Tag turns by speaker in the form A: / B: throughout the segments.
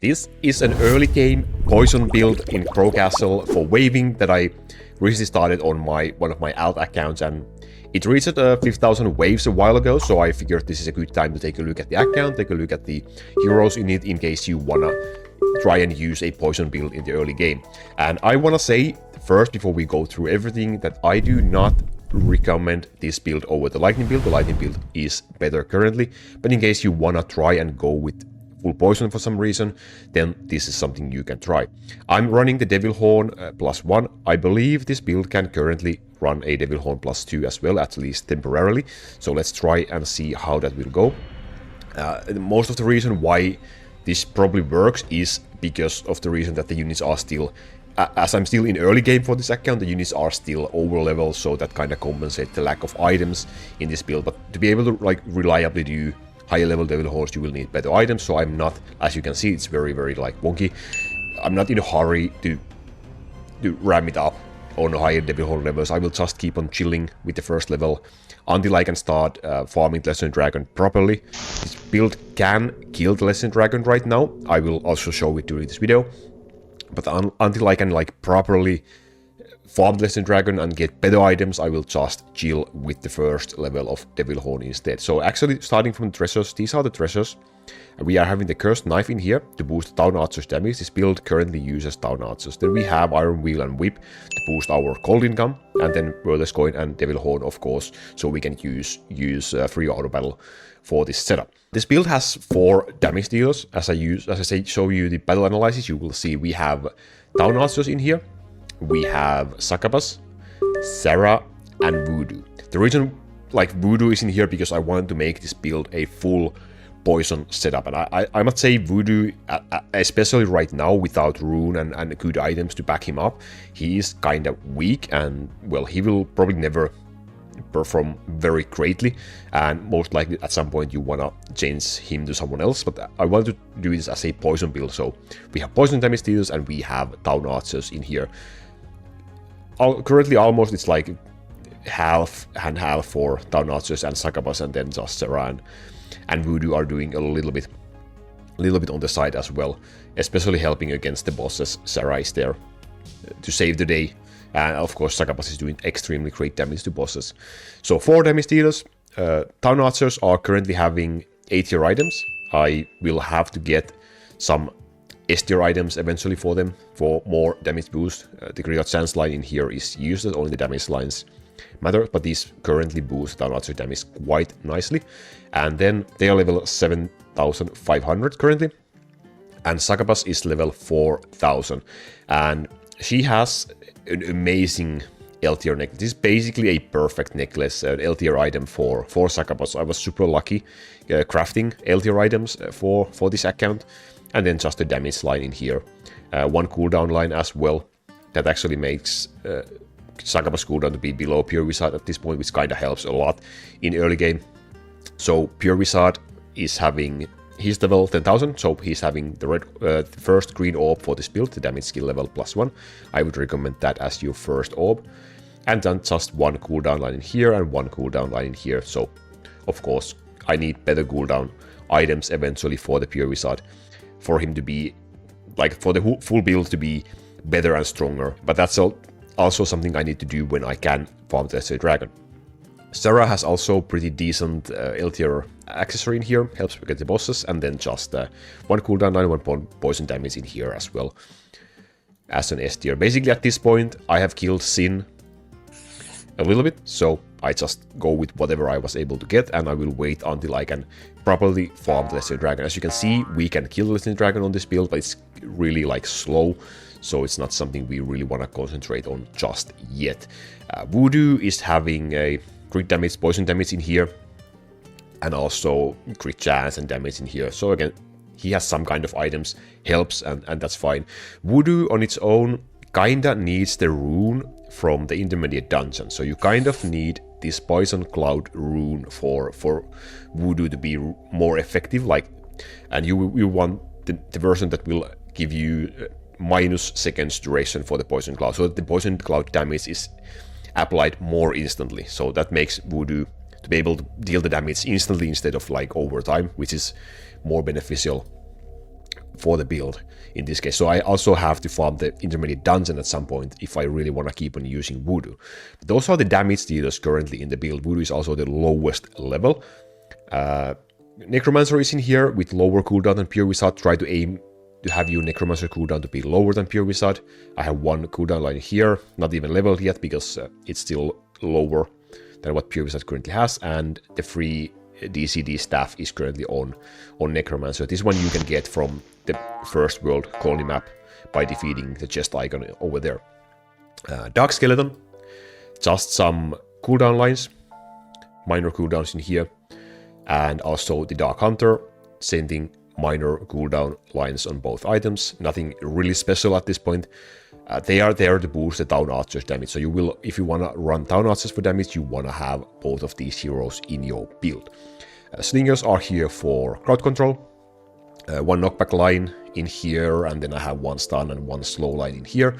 A: This is an early game poison build in Crow Castle for waving that I recently started on one of my alt accounts, and it reached 50,000 waves a while ago, so I figured this is a good time to take a look at the account, take a look at the heroes in it in case you wanna try and use a poison build in the early game. And I wanna say first, before we go through everything, that I do not recommend this build over the lightning build. The lightning build is better currently, but in case you wanna try and go with full poison for some reason, then this is something you can try. I'm running the Devil Horn +1. I believe this build can currently run a Devil Horn +2 as well, at least temporarily. So let's try and see how that will go. Most of the reason why this probably works is because of the reason that the units are still, as I'm still in early game for this account, the units are still over level, so that kind of compensates the lack of items in this build. But to be able to like reliably do higher level Devil Horns, you will need better items, so I'm not, as you can see, it's very like wonky. I'm not in a hurry to ram it up on higher Devil Horn levels. I will just keep on chilling with the first level until I can start farming the Legendary Dragon properly. This build can kill the Legendary Dragon right now. I will also show it during this video, but until I can like properly farm the Legendary Dragon and get better items, I will just chill with the first level of Devil Horn instead. So actually, starting from the Tresures, these are the Tresures. We are having the Cursed Knife in here to boost Town Archer's damage. This build currently uses Town Archers. Then we have Iron Wheel and Whip to boost our Cold Income, and then Whirless Coin and Devil Horn, of course, so we can use free Autobattle for this setup. This build has 4 damage dealers. As I show you the battle analysis, you will see we have Town Archers in here. We have Succubus, Sarah, and Voodoo. The reason like Voodoo is in here because I wanted to make this build a full poison setup, and I must say Voodoo, especially right now without rune and good items to back him up, he is kind of weak, and well, he will probably never perform very greatly, and most likely at some point you wanna change him to someone else. But I want to do this as a poison build, so we have poison damage dealers and we have Town Archers in here. Currently almost it's like half and half for Town Archers and Succubus, and then just Sarah and Voodoo are doing a little bit on the side as well, especially helping against the bosses. Sarah is there to save the day, and of course Succubus is doing extremely great damage to bosses. So 4 damage dealers. Town Archers are currently having 8-tier items. I will have to get some S-tier items eventually for them for more damage boost. The Griot Chance line in here is useless, only the damage lines matter, but these currently boost Town Archer damage quite nicely. And then they are level 7,500 currently, and Succubus is level 4,000, and she has an amazing L-tier necklace. This is basically a perfect necklace, an L-tier item for Succubus. I was super lucky crafting L-tier items for this account. And then just a damage line in here. 1 cooldown line as well. That actually makes Succubus cooldown to be below Pure Wizard at this point, which kind of helps a lot in early game. So Pure Wizard is having, he's level 10,000, so he's having the first green orb for this build, the damage skill level +1. I would recommend that as your first orb. And then just 1 cooldown line in here and 1 cooldown line in here. So of course I need better cooldown items eventually for the Pure Wizard, for him to be, like, for the full build to be better and stronger. But that's also something I need to do when I can farm the Legendary Dragon. Sarah has also pretty decent L-tier accessory in here, helps get the bosses, and then just 1 cooldown, 91 poison damage in here as well as an S-tier. Basically at this point I have killed Sin a little bit, so I just go with whatever I was able to get, and I will wait until I can properly farm the Legendary Dragon. As you can see, we can kill the Legendary Dragon on this build, but it's really like slow, so it's not something we really want to concentrate on just yet. Voodoo is having a crit damage, poison damage in here, and also crit chance and damage in here. So again, he has some kind of items, helps, and that's fine. Voodoo on its own kinda needs the rune from the intermediate dungeon, so you kind of need this Poison Cloud rune for Voodoo to be more effective, like, and you want the version that will give you -seconds duration for the Poison Cloud, so that the Poison Cloud damage is applied more instantly. So that makes Voodoo to be able to deal the damage instantly instead of like over time, which is more beneficial for the build in this case. So I also have to farm the intermediate dungeon at some point if I really want to keep on using Voodoo. But those are the damage dealers currently in the build. Voodoo is also the lowest level. Necromancer is in here with lower cooldown than Pure Wizard. Try to aim to have your Necromancer cooldown to be lower than Pure Wizard. I have one cooldown line here, not even leveled yet because it's still lower than what Pure Wizard currently has, and the free DCD staff is currently on Necromancer. This one you can get from the first world colony map by defeating the chest icon over there. Dark Skeleton, just some cooldown lines, minor cooldowns in here, and also the Dark Hunter, same thing, minor cooldown lines on both items, nothing really special at this point. They are there to boost the Town Archer's damage, so you will, if you want to run Town Archers for damage, you want to have both of these heroes in your build. Slingers are here for crowd control, one knockback line in here, and then I have one stun and one slow line in here.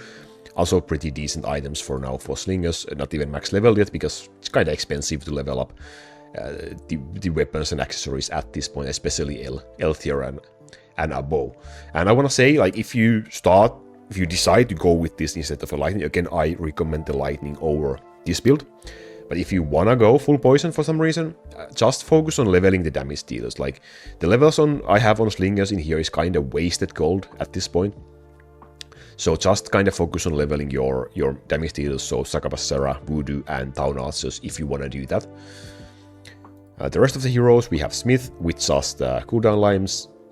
A: Also pretty decent items for now for Slingers, not even max level yet, because it's kind of expensive to level up the weapons and accessories at this point, especially L tier and above. And I want to say, like, if you decide to go with this instead of a lightning, again, I recommend the lightning over this build. But if you wanna go full poison for some reason, just focus on leveling the damage dealers. Like, the levels I have on Slingers in here is kind of wasted gold at this point. So just kind of focus on leveling your damage dealers, so Succubus, Serra, Voodoo, and Town Archers if you wanna do that. The rest of the heroes, we have Smith with just cooldown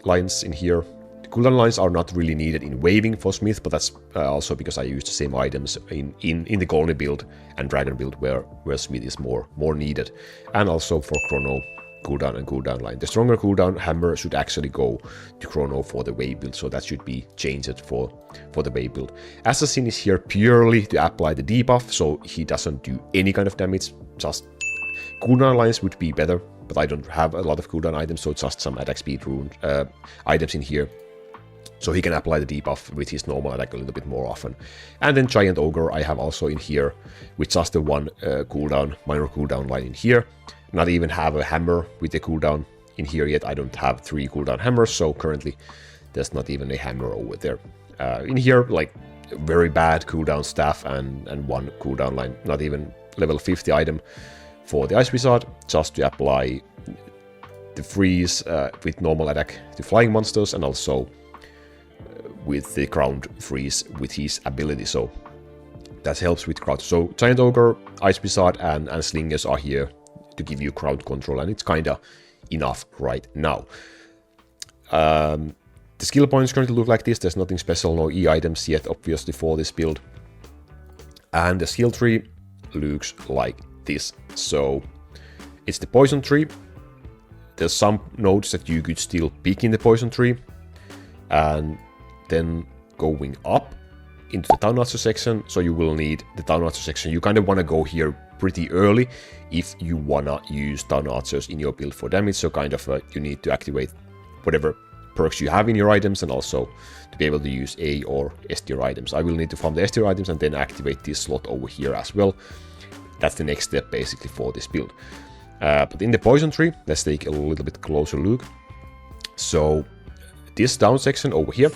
A: lines in here. Cooldown lines are not really needed in waving for Smith, but that's also because I use the same items in the Colony build and Dragon build where Smith is more needed. And also for Chrono, cooldown and cooldown line. The stronger cooldown hammer should actually go to Chrono for the wave build, so that should be changed for the wave build. Assassin is here purely to apply the debuff, so he doesn't do any kind of damage. Just cooldown lines would be better, but I don't have a lot of cooldown items, so just some attack speed rune items in here. So he can apply the debuff with his normal attack a little bit more often. And then Giant Ogre I have also in here with just the one minor cooldown line in here. Not even have a hammer with the cooldown in here yet. I don't have 3 cooldown hammers, so currently there's not even a hammer over there. In here, like, very bad cooldown staff and one cooldown line. Not even level 50 item for the Ice Wizard, just to apply the freeze with normal attack to flying monsters, and also with the ground freeze with his ability, so that helps with crowd. So Giant Ogre, Ice Wizard, and Slingers are here to give you crowd control, and it's kinda enough right now. The skill points currently look like this. There's nothing special, no E items yet, obviously, for this build. And the skill tree looks like this. So it's the poison tree. There's some nodes that you could still pick in the poison tree, and then going up into the Town Archer section, so you will need the Town Archer section. You kind of want to go here pretty early if you want to use Town Archers in your build for damage, so kind of you need to activate whatever perks you have in your items, and also to be able to use A or S tier items. I will need to farm the S tier items and then activate this slot over here as well. That's the next step basically for this build. But in the poison tree, let's take a little bit closer look. So this down section over here,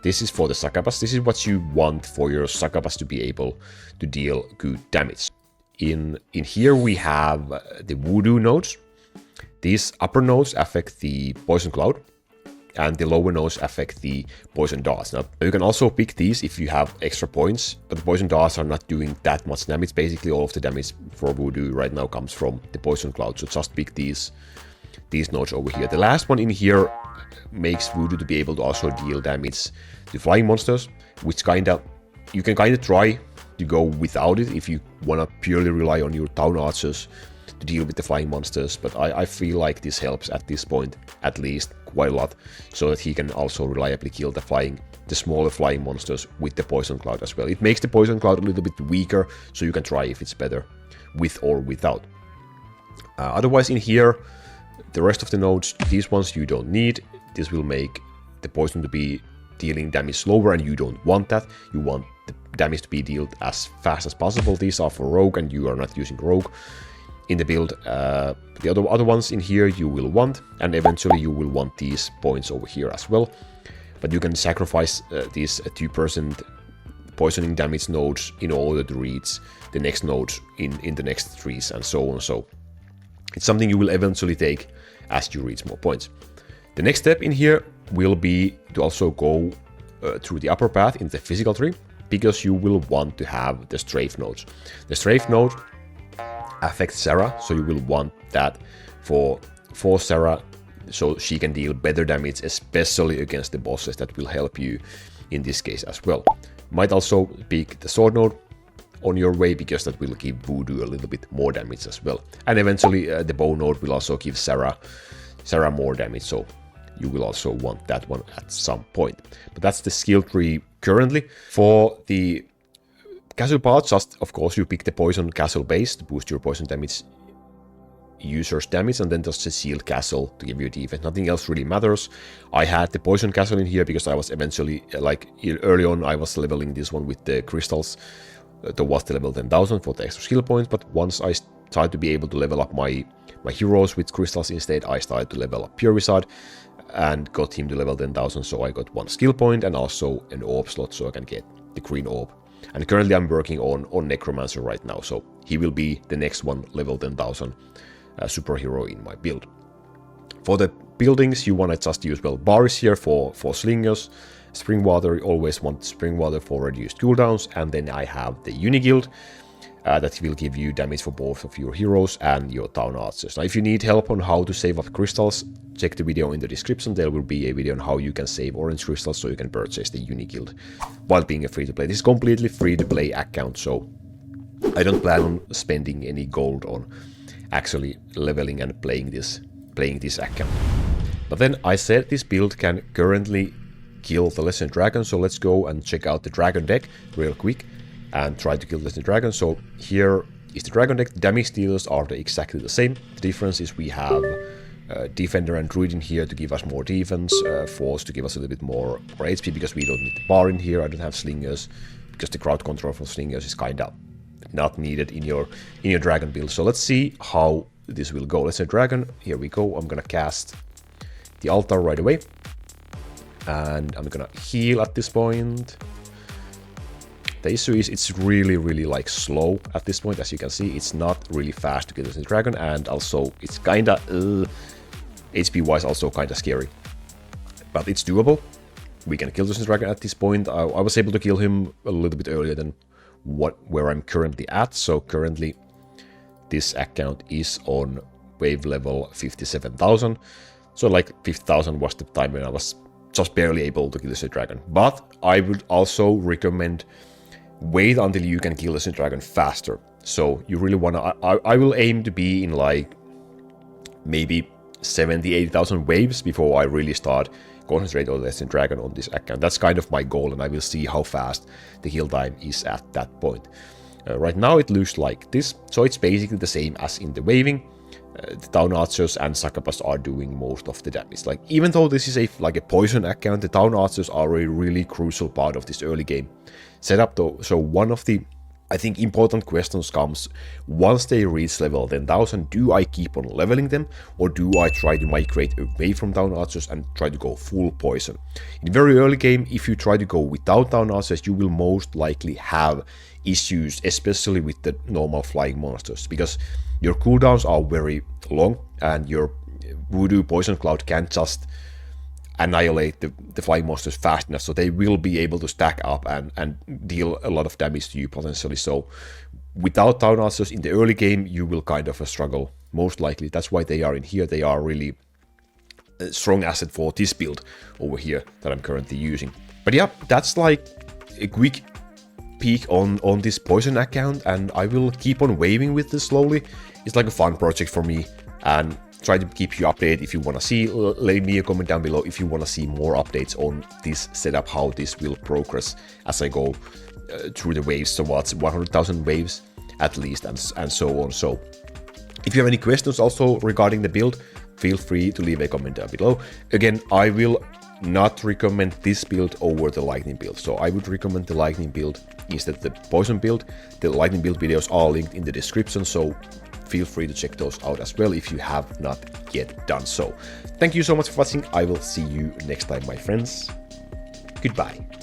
A: this is for the Succubus. This is what you want for your Succubus to be able to deal good damage. In here we have the Voodoo nodes. These upper nodes affect the Poison Cloud, and the lower nodes affect the Poison Darts. Now, you can also pick these if you have extra points, but the Poison Darts are not doing that much damage. Basically, all of the damage for Voodoo right now comes from the Poison Cloud, so just pick these nodes over here. The last one in here makes Voodoo to be able to also deal damage to flying monsters, which you can kind of try to go without it if you want to purely rely on your Town Archers to deal with the flying monsters, but I feel like this helps at this point at least quite a lot, so that he can also reliably kill the smaller flying monsters with the Poison Cloud as well. It makes the Poison Cloud a little bit weaker, so you can try if it's better with or without. Otherwise in here, the rest of the nodes, these ones you don't need. This will make the poison to be dealing damage slower, and you don't want that. You want the damage to be dealt as fast as possible. These are for Rogue, and you are not using Rogue in the build. The other ones in here you will want, and eventually you will want these points over here as well. but you can sacrifice these 2% poisoning damage nodes in order to reach the next node in the next trees and so on. So it's something you will eventually take as you reach more points. The next step in here will be to also go through the upper path in the physical tree, because you will want to have the strafe nodes. The strafe node affects Sarah, so you will want that for Sarah, so she can deal better damage, especially against the bosses. That will help you in this case as well. Might also pick the sword node on your way, because that will give Voodoo a little bit more damage as well. And eventually the bow node will also give Sarah more damage, so you will also want that one at some point. But that's the skill tree currently. For the castle part, just of course you pick the poison castle base to boost your poison damage user's damage, and then just the sealed castle to give you defense. Nothing else really matters. I had the poison castle in here because I was eventually, like early on, I was leveling this one with the crystals towards the level 10,000 for the extra skill points, but once I started to be able to level up my heroes with crystals instead, I started to level up Pure Wizard and got him to level 10,000, so I got 1 skill point and also an orb slot, so I can get the green orb. And currently I'm working on Necromancer right now, so he will be the next one, level 10,000 superhero in my build. For the buildings, you want to just use, well, bars here for slingers, spring water, you always want spring water for reduced cooldowns, and then I have the Unigild that will give you damage for both of your heroes and your town archers. Now, if you need help on how to save up crystals, check the video in the description. There will be a video on how you can save orange crystals so you can purchase the Unigild while being a free-to-play. This is completely free-to-play account, so I don't plan on spending any gold on actually leveling and playing this account. But then I said this build can currently kill the Legendary Dragon, so let's go and check out the Dragon deck real quick and try to kill the Legendary Dragon. So here is the Dragon deck. The damage dealers are exactly the same. The difference is we have Defender and Druid in here to give us more defense, Force to give us a little bit more HP, because we don't need the bar in here. I don't have Slingers, because the crowd control for Slingers is kinda not needed in your Dragon build. So let's see how this will go. Let's say Dragon, here we go. I'm gonna cast the altar right away, and I'm gonna heal at this point. The issue is it's really like slow at this point. As you can see, it's not really fast to get this Dragon, and also it's kinda HP wise also kinda scary, but it's doable. We can kill this Dragon at this point. I was able to kill him a little bit earlier than where I'm currently at. So currently this account is on wave level 57,000. So like 50,000 was the time when I was just barely able to kill this Dragon. But I would also recommend wait until you can kill this Dragon faster. So you really wanna, I will aim to be in like maybe 70,000-80,000 waves before I really start concentrate on the Dragon on this account. That's kind of my goal, and I will see how fast the kill time is at that point. Right now it looks like this, so it's basically the same as in the waving. The Town Archers and Succubus are doing most of the damage. Like, even though this is like a poison account, the Town Archers are a really crucial part of this early game setup though. So one of the, I think, important questions comes once they reach level 10,000, do I keep on leveling them, or do I try to migrate away from Town Archers and try to go full poison? In very early game, if you try to go without Town Archers, you will most likely have issues, especially with the normal flying monsters, because your cooldowns are very long and your Voodoo Poison Cloud can't just annihilate the flying monsters fast enough, so they will be able to stack up and deal a lot of damage to you potentially. So without Town Archers in the early game, you will kind of struggle, most likely. That's why they are in here. They are really a strong asset for this build over here that I'm currently using. But yeah, that's like a quick peek on this poison account, and I will keep on waving with this slowly. It's like a fun project for me, and try to keep you updated. If you want to see, leave me a comment down below if you want to see more updates on this setup, how this will progress as I go through the waves towards 100,000 waves at least, and so on. So if you have any questions also regarding the build, feel free to leave a comment down below. Again, I will not recommend this build over the lightning build, so I would recommend the lightning build instead of the poison build. The lightning build videos are linked in the description, so feel free to check those out as well if you have not yet done so. Thank you so much for watching. I will see you next time, my friends. Goodbye.